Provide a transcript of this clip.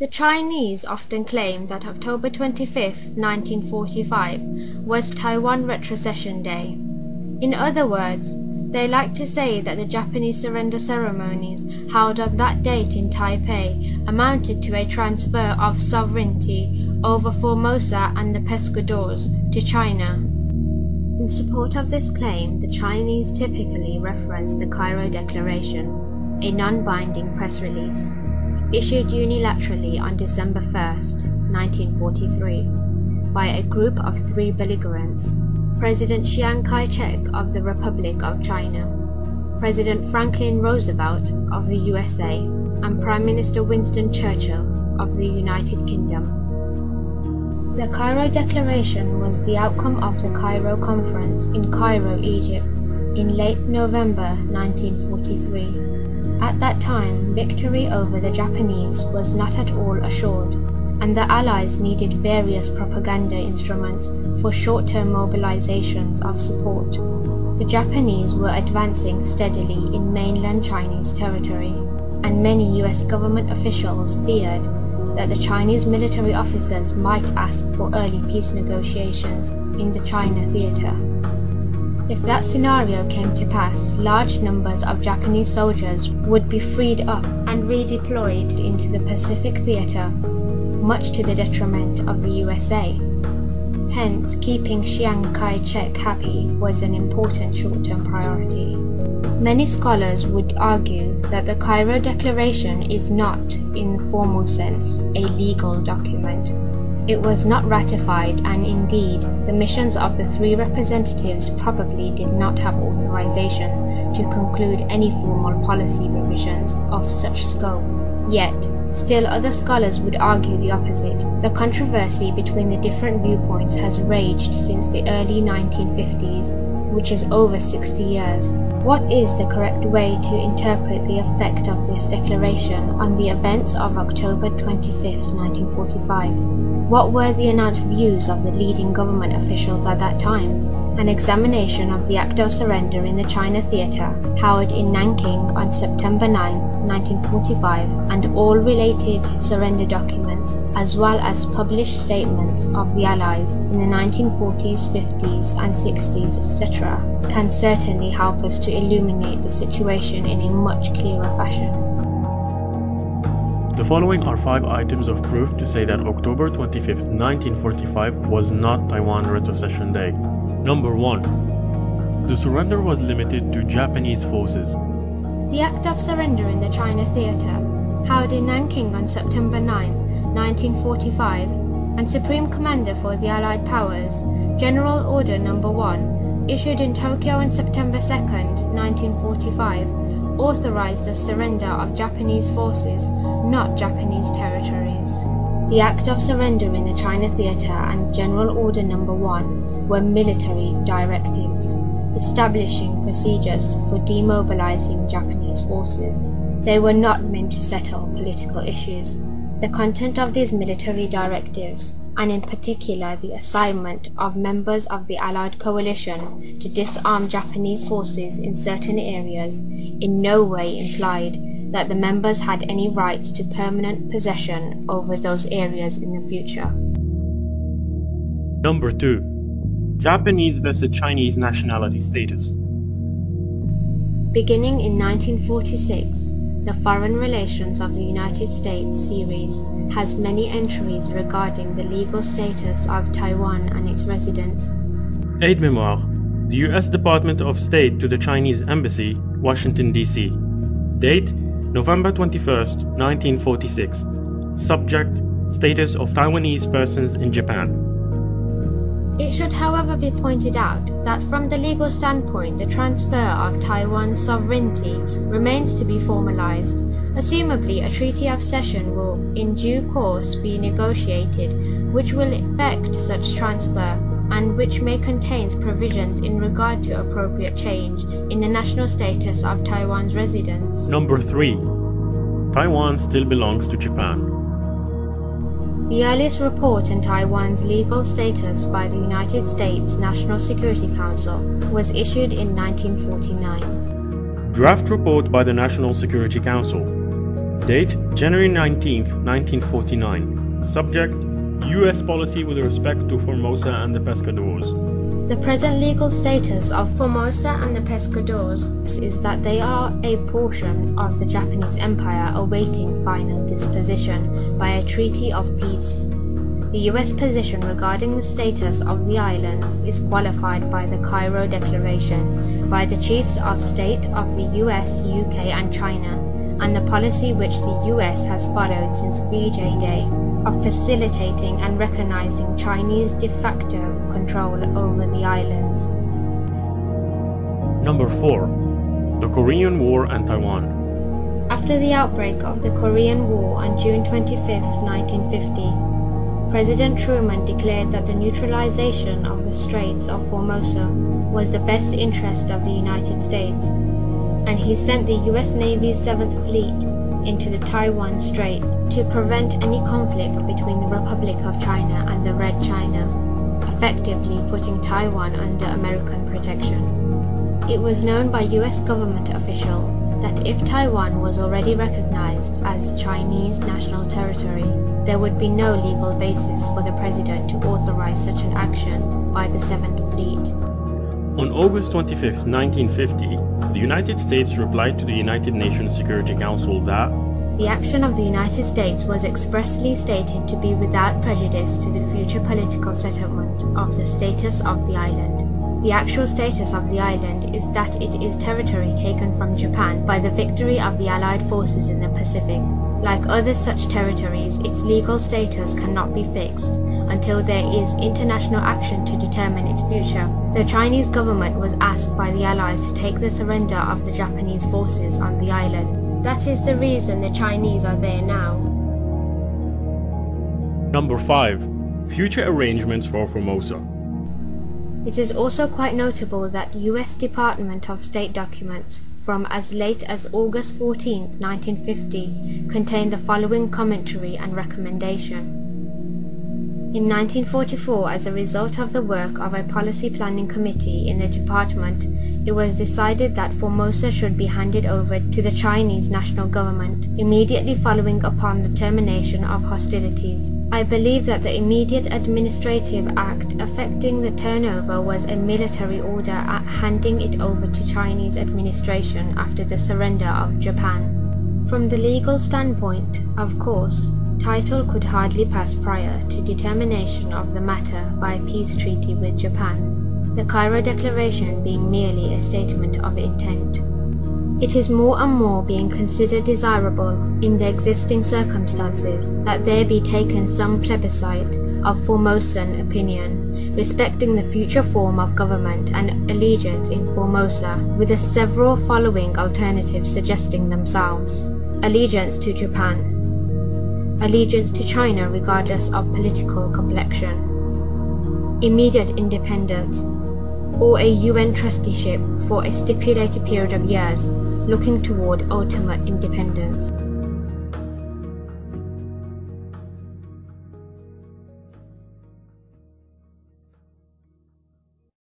The Chinese often claim that October 25, 1945 was Taiwan Retrocession Day. In other words, they like to say that the Japanese surrender ceremonies held on that date in Taipei amounted to a transfer of sovereignty over Formosa and the Pescadores to China. In support of this claim, the Chinese typically reference the Cairo Declaration, a non-binding press release, issued unilaterally on December 1, 1943, by a group of 3 belligerents: President Chiang Kai-shek of the Republic of China, President Franklin Roosevelt of the USA, and Prime Minister Winston Churchill of the United Kingdom. The Cairo Declaration was the outcome of the Cairo Conference in Cairo, Egypt, in late November 1943. At that time, victory over the Japanese was not at all assured, and the Allies needed various propaganda instruments for short-term mobilizations of support. The Japanese were advancing steadily in mainland Chinese territory, and many US government officials feared that the Chinese military officers might ask for early peace negotiations in the China theater. If that scenario came to pass, large numbers of Japanese soldiers would be freed up and redeployed into the Pacific theater, much to the detriment of the USA. Hence, keeping Chiang Kai-shek happy was an important short-term priority. Many scholars would argue that the Cairo Declaration is not, in the formal sense, a legal document. It was not ratified, and indeed, the missions of the 3 representatives probably did not have authorizations to conclude any formal policy revisions of such scope. Yet, still other scholars would argue the opposite. The controversy between the different viewpoints has raged since the early 1950s, which is over 60 years. What is the correct way to interpret the effect of this declaration on the events of October 25, 1945? What were the announced views of the leading government officials at that time? An examination of the Act of Surrender in the China Theatre, held in Nanking on September 9, 1945, and all related surrender documents, as well as published statements of the Allies in the 1940s, 50s, and 60s, etc., can certainly help us to illuminate the situation in a much clearer fashion. The following are 5 items of proof to say that October 25, 1945 was not Taiwan Retrocession Day. Number 1. The surrender was limited to Japanese forces. The Act of Surrender in the China Theatre, held in Nanking on September 9, 1945, and Supreme Commander for the Allied Powers, General Order No. 1, issued in Tokyo on September 2, 1945, authorized the surrender of Japanese forces, not Japanese territories. The Act of Surrender in the China Theatre and General Order No. 1 were military directives, establishing procedures for demobilizing Japanese forces. They were not meant to settle political issues. The content of these military directives, and in particular the assignment of members of the Allied coalition to disarm Japanese forces in certain areas, in no way implied that the members had any right to permanent possession over those areas in the future. Number 2. Japanese vested Chinese nationality status. Beginning in 1946, the Foreign Relations of the United States series has many entries regarding the legal status of Taiwan and its residents. Aide-mémoire. The U.S. Department of State to the Chinese Embassy, Washington, D.C. Date: November 21, 1946. Subject: Status of Taiwanese persons in Japan. It should, however, be pointed out that from the legal standpoint, the transfer of Taiwan's sovereignty remains to be formalized. Assumably, a treaty of cession will, in due course, be negotiated, which will effect such transfer, and which may contain provisions in regard to appropriate change in the national status of Taiwan's residents. Number 3. Taiwan still belongs to Japan. The earliest report on Taiwan's legal status by the United States National Security Council was issued in 1949. Draft report by the National Security Council. Date January 19, 1949. Subject US policy with respect to Formosa and the Pescadores. The present legal status of Formosa and the Pescadores is that they are a portion of the Japanese Empire awaiting final disposition by a treaty of peace. The US position regarding the status of the islands is qualified by the Cairo Declaration, by the chiefs of state of the US, UK and China, and the policy which the US has followed since VJ Day of facilitating and recognizing Chinese de facto control over the islands. Number 4. The Korean War and Taiwan. After the outbreak of the Korean War on June 25, 1950, President Truman declared that the neutralization of the Straits of Formosa was the best interest of the United States, and he sent the US Navy's 7th Fleet into the Taiwan Strait to prevent any conflict between the Republic of China and the Red China, effectively putting Taiwan under American protection. It was known by US government officials that if Taiwan was already recognized as Chinese national territory, there would be no legal basis for the President to authorize such an action by the 7th Fleet. On August 25, 1950, the United States replied to the United Nations Security Council that the action of the United States was expressly stated to be without prejudice to the future political settlement of the status of the island. The actual status of the island is that it is territory taken from Japan by the victory of the Allied forces in the Pacific. Like other such territories, its legal status cannot be fixed until there is international action to determine its future. The Chinese government was asked by the Allies to take the surrender of the Japanese forces on the island. That is the reason the Chinese are there now. Number 5. Future arrangements for Formosa. It is also quite notable that US Department of State documents from as late as August 14, 1950 contain the following commentary and recommendation. In 1944, as a result of the work of a policy planning committee in the department, it was decided that Formosa should be handed over to the Chinese national government immediately following upon the termination of hostilities. I believe that the immediate administrative act affecting the turnover was a military order handing it over to Chinese administration after the surrender of Japan. From the legal standpoint, of course, title could hardly pass prior to determination of the matter by a peace treaty with Japan, the Cairo Declaration being merely a statement of intent. It is more and more being considered desirable in the existing circumstances that there be taken some plebiscite of Formosan opinion respecting the future form of government and allegiance in Formosa, with the several following alternatives suggesting themselves: allegiance to Japan, allegiance to China regardless of political complexion, immediate independence, or a UN trusteeship for a stipulated period of years, looking toward ultimate independence.